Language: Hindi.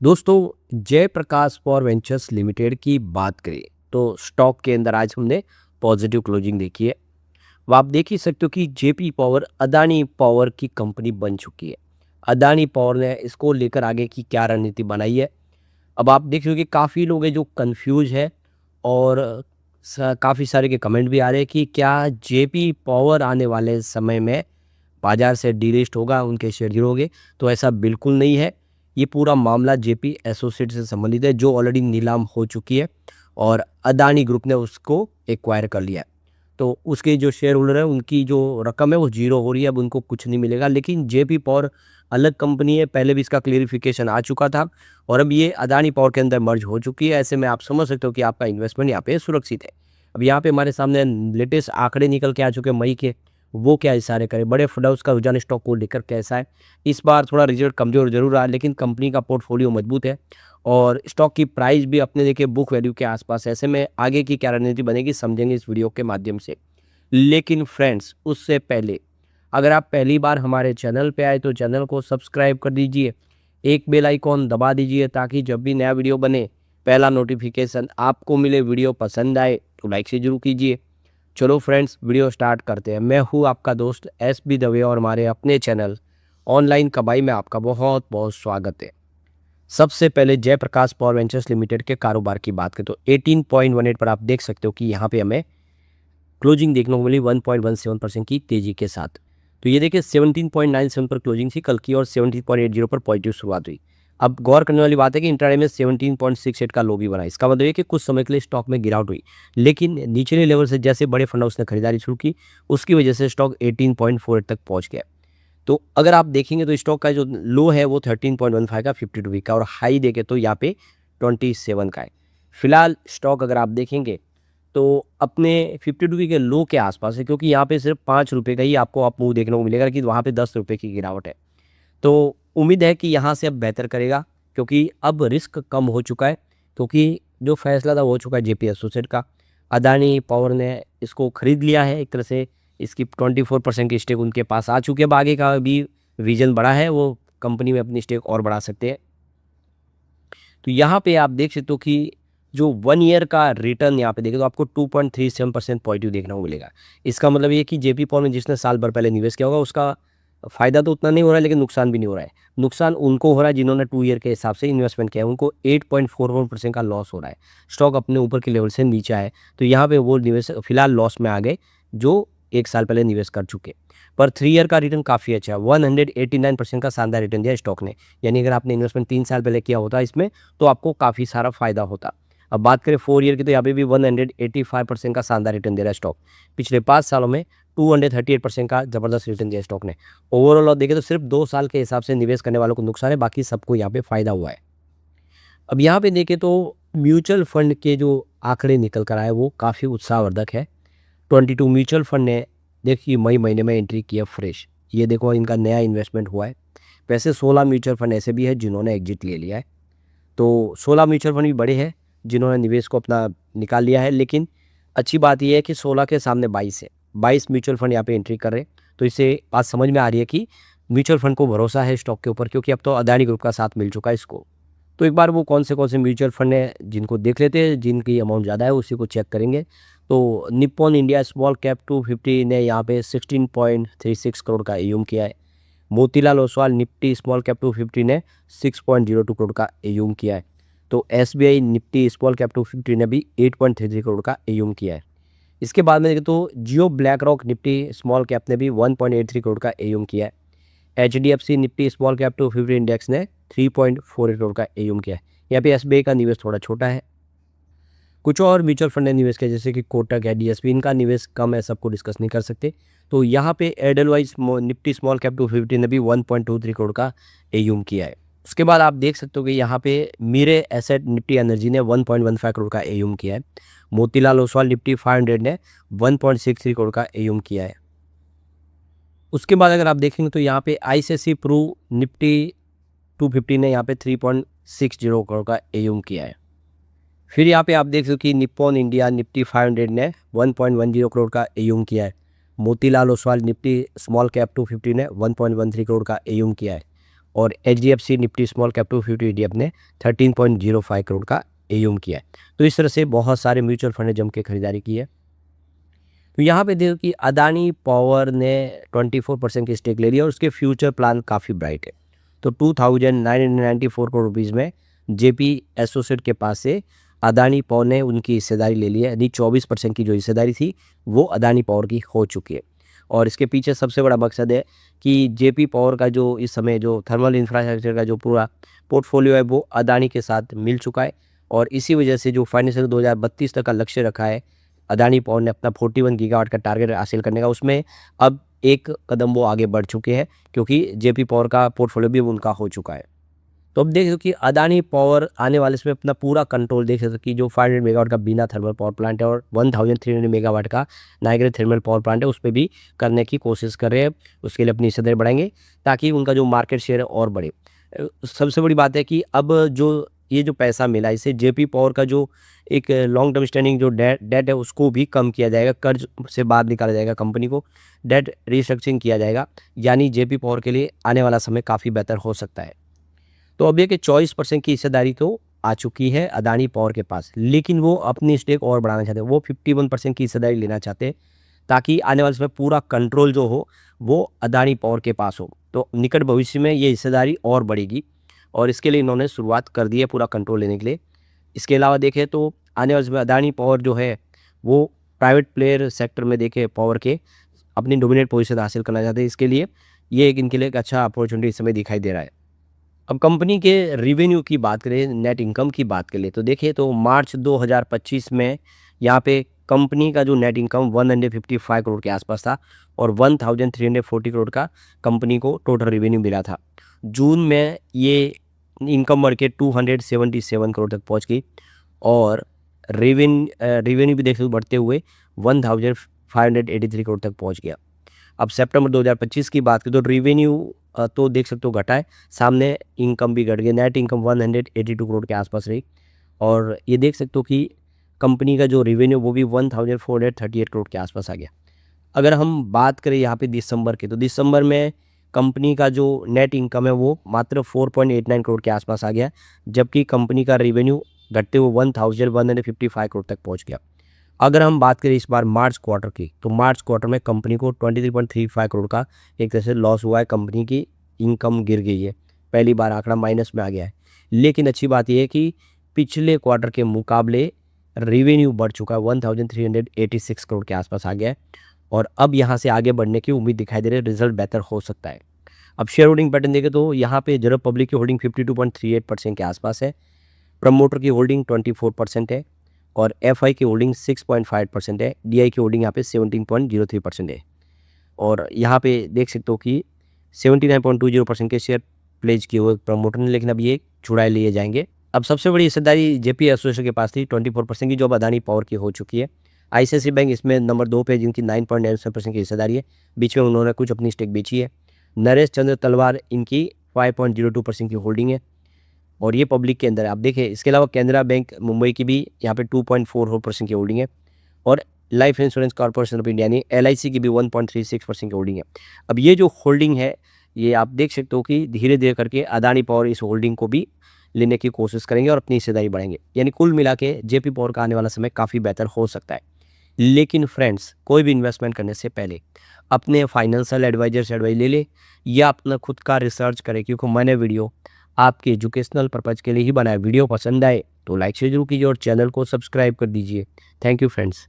दोस्तों, जयप्रकाश पॉवर वेंचर्स लिमिटेड की बात करें तो स्टॉक के अंदर आज हमने पॉजिटिव क्लोजिंग देखी है। अब आप देख ही सकते हो कि जेपी पावर अदानी पावर की कंपनी बन चुकी है। अदानी पावर ने इसको लेकर आगे की क्या रणनीति बनाई है। अब आप देख रहे हो कि काफ़ी लोग हैं जो कंफ्यूज है और काफ़ी सारे के कमेंट भी आ रहे हैं कि क्या जेपी पावर आने वाले समय में बाजार से डीलिस्ट होगा, उनके शेयर गिरोगे। तो ऐसा बिल्कुल नहीं है। ये पूरा मामला जेपी एसोसिएट से संबंधित है जो ऑलरेडी नीलाम हो चुकी है और अदानी ग्रुप ने उसको एक्वायर कर लिया है। तो उसके जो शेयर होल्डर है उनकी जो रकम है वो जीरो हो रही है, अब उनको कुछ नहीं मिलेगा। लेकिन जेपी पावर अलग कंपनी है, पहले भी इसका क्लेरिफिकेशन आ चुका था और अब ये अदानी पावर के अंदर मर्ज हो चुकी है। ऐसे में आप समझ सकते हो कि आपका इन्वेस्टमेंट यहाँ पे सुरक्षित है। अब यहाँ पे हमारे सामने लेटेस्ट आंकड़े निकल के आ चुके हैं मई के, वो क्या इशारे करें। बड़े फंड हाउस का रुझान स्टॉक को लेकर कैसा है। इस बार थोड़ा रिजल्ट कमजोर जरूर रहा लेकिन कंपनी का पोर्टफोलियो मजबूत है और स्टॉक की प्राइस भी अपने देखिए बुक वैल्यू के आसपास है। ऐसे में आगे की क्या रणनीति बनेगी समझेंगे इस वीडियो के माध्यम से। लेकिन फ्रेंड्स, उससे पहले अगर आप पहली बार हमारे चैनल पे आए तो चैनल को सब्सक्राइब कर दीजिए, एक बेल आइकॉन दबा दीजिए ताकि जब भी नया वीडियो बने पहला नोटिफिकेशन आपको मिले। वीडियो पसंद आए तो लाइक से जरूर कीजिए। चलो फ्रेंड्स, वीडियो स्टार्ट करते हैं। मैं हूँ आपका दोस्त एस बी दवे और हमारे अपने चैनल ऑनलाइन कमाई में आपका बहुत बहुत स्वागत है। सबसे पहले जयप्रकाश पावर वेंचर्स लिमिटेड के कारोबार की बात करें तो 18.18 पर आप देख सकते हो कि यहाँ पे हमें क्लोजिंग देखने को मिली 1.17% की तेजी के साथ। तो ये देखिए 17.97 पर क्लोजिंग थी कल की और 17.80 पर पॉजिटिव शुरुआत हुई। अब गौर करने वाली बात है कि इंट्राडे में 17.68 का लो भी बना। इसका मतलब है कि कुछ समय के लिए स्टॉक में गिरावट हुई लेकिन निचले लेवल से जैसे बड़े फंड हाउस ने खरीदारी शुरू की उसकी वजह से स्टॉक 18.48 तक पहुंच गया। तो अगर आप देखेंगे तो स्टॉक का जो लो है वो 13.15 का 52 वीक का और हाई देखे तो यहाँ पे 27 का है। फिलहाल स्टॉक अगर आप देखेंगे तो अपने 52 के लो के आसपास है क्योंकि यहाँ पे सिर्फ 5 रुपये का ही आपको आप मूव देखने को मिलेगा कि वहाँ पे 10 रुपये की गिरावट है। तो उम्मीद है कि यहाँ से अब बेहतर करेगा क्योंकि अब रिस्क कम हो चुका है, क्योंकि जो फैसला था वो हो चुका है जेपी एसोसिएट का। अदानी पावर ने इसको खरीद लिया है एक तरह से। इसकी 24% की स्टेक उनके पास आ चुकी है। अब आगे का भी विजन बड़ा है, वो कंपनी में अपनी स्टेक और बढ़ा सकते हैं। तो यहाँ पे आप देख सकते हो कि जो 1 ईयर का रिटर्न यहाँ पे देखें तो आपको 2.37% पॉजिटिव देखने को मिलेगा। इसका मतलब ये कि जेपी पॉवर में जिसने साल भर पहले निवेश किया होगा उसका फ़ायदा तो उतना नहीं हो रहा है लेकिन नुकसान भी नहीं हो रहा है। नुकसान उनको हो रहा है जिन्होंने 2 ईयर के हिसाब से इन्वेस्टमेंट किया है, उनको 8.41% का लॉस हो रहा है। स्टॉक अपने ऊपर के लेवल से नीचे आए तो यहाँ पे वो निवेश फिलहाल लॉस में आ गए जो 1 साल पहले निवेश कर चुके। पर 3 ईयर का रिटर्न काफ़ी अच्छा है, 189% का शानदार रिटर्न दिया स्टॉक ने। यानी अगर आपने इन्वेस्टमेंट 3 साल पहले किया होता इसमें तो आपको काफ़ी सारा फ़ायदा होता। अब बात करें 4 ईयर की तो यहाँ पे भी 185% का शानदार रिटर्न दे रहा है स्टॉक। पिछले 5 सालों में 238% का ज़बरदस्त रिटर्न दिया स्टॉक ने। ओवरऑल देखें तो सिर्फ 2 साल के हिसाब से निवेश करने वालों को नुकसान है, बाकी सबको यहाँ पे फ़ायदा हुआ है। अब यहाँ पे देखें तो म्यूचुअल फंड के जो आंकड़े निकल कर आए वो काफ़ी उत्साहवर्धक है। 22 म्यूचुअल फंड ने देखिए मई महीने में एंट्री की है फ्रेश। ये देखो इनका नया इन्वेस्टमेंट हुआ है। वैसे 16 म्यूचुअल फंड ऐसे भी है जिन्होंने एग्जिट ले लिया है। तो 16 म्यूचुअल फंड भी बड़े हैं जिन्होंने निवेश को अपना निकाल लिया है। लेकिन अच्छी बात यह है कि 16 के सामने 22 है, 22 म्यूचुअल फंड यहाँ पे एंट्री कर रहे हैं। तो इससे बात समझ में आ रही है कि म्यूचुअल फंड को भरोसा है स्टॉक के ऊपर, क्योंकि अब तो अदानी ग्रुप का साथ मिल चुका है इसको। तो एक बार वो कौन से म्यूचुअल फंड है जिनको देख लेते हैं, जिनकी अमाउंट ज़्यादा है उसी को चेक करेंगे। तो निप्पॉन इंडिया स्मॉल कैप 250 ने यहाँ पे 16.36 करोड़ का एयूम किया है। Motilal Oswal Nifty small cap 250 ने 6.02 करोड़ का एयूम किया है। तो एसबीआई निफ्टी स्मॉल कैप 250 ने भी 8.33 करोड़ का एयूम किया है। इसके बाद में देखें तो Jio BlackRock Nifty small cap ने भी 1.83 करोड़ का एयूम किया है। HDFC Nifty small cap 250 index ने 3.48 करोड़ का एयूम किया है। यहाँ पे एसबीआई का निवेश थोड़ा छोटा है। कुछ और म्यूचुअल फंड ने निवेश किया जैसे कि कोटक है, डीएसपी, इनका निवेश कम है, सबको डिस्कस नहीं कर सकते। तो यहाँ पे एडलवाइज निफ्टी स्मॉल कैप 250 ने भी 1.23 करोड़ का एयूम किया है। उसके बाद आप देख सकते हो कि यहाँ पे मीरे एसेट निफ्टी एनर्जी ने 1.15 करोड़ का एयूम किया है। मोतीलाल ओसवाल निफ्टी 500 ने 1.63 करोड़ का एयूम किया है। उसके बाद अगर आप देखेंगे तो यहाँ पे आईसीआईसीआई प्रू निफ्टी 250 ने यहाँ पे 3.60 करोड़ का एयूम किया है। फिर यहाँ पे आप देख सकते हो कि निप्पॉन इंडिया निफ्टी 500 ने 1.10 करोड़ का एयूम किया है। Motilal Oswal Nifty small cap 250 ने 1.13 करोड़ का एयूम किया है। और HDFC Nifty small cap 250 ETF ने 13.05 करोड़ का AUM किया है। तो इस तरह से बहुत सारे म्यूचुअल फंड ने जम के खरीदारी की है। तो यहाँ पे देखो कि अदानी पावर ने 24% की स्टेक ले लिया और उसके फ्यूचर प्लान काफ़ी ब्राइट है। तो 2,994 करोड़ रुपीज़ में JP एसोसिएट के पास से अदानी पावर ने उनकी हिस्सेदारी ले ली है, यानी 24% की जो हिस्सेदारी थी वो अदानी पावर की हो चुकी है। और इसके पीछे सबसे बड़ा मकसद है कि JP पावर का जो इस समय जो थर्मल इंफ्रास्ट्रक्चर का जो पूरा पोर्टफोलियो है वो अदानी के साथ मिल चुका है। और इसी वजह से जो फाइनेंशियल 2032 तक का लक्ष्य रखा है अदानी पावर ने अपना 41 गीगावाट का टारगेट हासिल करने का, उसमें अब एक कदम वो आगे बढ़ चुके हैं क्योंकि JP पावर का पोर्टफोलियो भी उनका हो चुका है। तो अब देख सकते हो कि अदानी पावर आने वाले इसमें अपना पूरा कंट्रोल देख सकते हो कि जो 500 मेगावाट का बीना थर्मल पावर प्लांट है और 1300 मेगावाट का नाइग्रा थर्मल पावर प्लांट है उस पर भी करने की कोशिश कर रहे हैं। उसके लिए अपनी हिस्सेदारी बढ़ाएंगे ताकि उनका जो मार्केट शेयर है और बढ़े। सबसे बड़ी बात है कि अब जो ये जो पैसा मिला इससे JP पावर का जो एक लॉन्ग टर्म स्टैंडिंग जो डेट है उसको भी कम किया जाएगा, कर्ज से बाहर निकाला जाएगा, कंपनी को डेट रिस्ट्रक्चरिंग किया जाएगा, यानी JP पावर के लिए आने वाला समय काफ़ी बेहतर हो सकता है। तो अब ये कि 24% की हिस्सेदारी तो आ चुकी है अदानी पावर के पास, लेकिन वो अपनी स्टेक और बढ़ाना चाहते हैं। वो 51% की हिस्सेदारी लेना चाहते हैं ताकि आने वाले समय पूरा कंट्रोल जो हो वो अदानी पावर के पास हो। तो निकट भविष्य में ये हिस्सेदारी और बढ़ेगी और इसके लिए इन्होंने शुरुआत कर दी है पूरा कंट्रोल लेने के लिए। इसके अलावा देखें तो आने वाले समय अदानी पावर जो है वो प्राइवेट प्लेयर सेक्टर में देखें पावर के अपनी डोमिनेट पोजीशन हासिल करना चाहते हैं। इसके लिए ये एक इनके लिए एक अच्छा अपॉर्चुनिटी इस समय दिखाई दे रहा है। अब कंपनी के रेवेन्यू की बात करें, नेट इनकम की बात करें तो देखिए तो मार्च 2025 में यहाँ पे कंपनी का जो नेट इनकम 155 करोड़ के आसपास था और 1340 करोड़ का कंपनी को टोटल रेवेन्यू मिला था। जून में ये इनकम बढ़ के 277 करोड़ तक पहुँच गई और रेवेन्यू भी देखते बढ़ते हुए 1583 करोड़ तक पहुँच गया। अब सितंबर 2025 की बात करें तो रेवेन्यू तो देख सकते हो घटा है, सामने इनकम भी घट गई। नेट इनकम 182 करोड़ के आसपास रही और ये देख सकते हो कि कंपनी का जो रेवेन्यू वो भी 1438 करोड़ के आसपास आ गया। अगर हम बात करें यहाँ पे दिसंबर की तो दिसंबर में कंपनी का जो नेट इनकम है वो मात्र 4.89 करोड़ के आसपास आ गया, जबकि कंपनी का रेवेन्यू घटते हुए 1155 करोड़ तक पहुँच गया। अगर हम बात करें इस बार मार्च क्वार्टर की तो मार्च क्वार्टर में कंपनी को 23.35 करोड़ का एक तरह से लॉस हुआ है, कंपनी की इनकम गिर गई है, पहली बार आंकड़ा माइनस में आ गया है। लेकिन अच्छी बात यह है कि पिछले क्वार्टर के मुकाबले रेवेन्यू बढ़ चुका है, 1386 करोड़ के आसपास आ गया है और अब यहाँ से आगे बढ़ने की उम्मीद दिखाई दे रही है, रिजल्ट बेहतर हो सकता है। अब शेयर होल्डिंग पैटर्न देखें तो यहाँ पे जनरल पब्लिक की होल्डिंग 52.38% के आसपास है, प्रमोटर की होल्डिंग 24% है और FI की होल्डिंग 6.5% है, DI की होल्डिंग यहाँ पे 17.03% है और यहाँ पे देख सकते हो कि 79.20% के शेयर प्लेज किए हुए प्रमोटर ने, लेकिन अब ये छुड़ाए लिए जाएंगे। अब सबसे बड़ी हिस्सेदारी JP एसोसिएशन के पास थी 24% की, जो अब अदानी पावर की हो चुकी है। ICICI बैंक इसमें नंबर 2 पे जिनकी 9.97% की हिस्सेदारी है, बीच में उन्होंने कुछ अपनी स्टेक बेची है। नरेश चंद्र तलवार इनकी 5.02% की होल्डिंग है और ये पब्लिक के अंदर है। आप देखें इसके अलावा कैनरा बैंक मुंबई की भी यहाँ पे 2.44% की होल्डिंग है और life insurance corporation of India यानी LIC की भी 1.36% की होल्डिंग है। अब ये जो होल्डिंग है ये आप देख सकते हो कि धीरे धीरे करके अदानी पावर इस होल्डिंग को भी लेने की कोशिश करेंगे और अपनी हिस्सेदारी बढ़ाएंगे, यानी कुल मिला के JP पावर का आने वाला समय काफ़ी बेहतर हो सकता है। लेकिन फ्रेंड्स, कोई भी इन्वेस्टमेंट करने से पहले अपने फाइनेंशियल एडवाइजर से एडवाइस ले ले या अपना खुद का रिसर्च करें, क्योंकि मैंने वीडियो आपके एजुकेशनल पर्पज़ के लिए ही बनाया। वीडियो पसंद आए तो लाइक शेयर जरूर कीजिए और चैनल को सब्सक्राइब कर दीजिए। Thank you friends.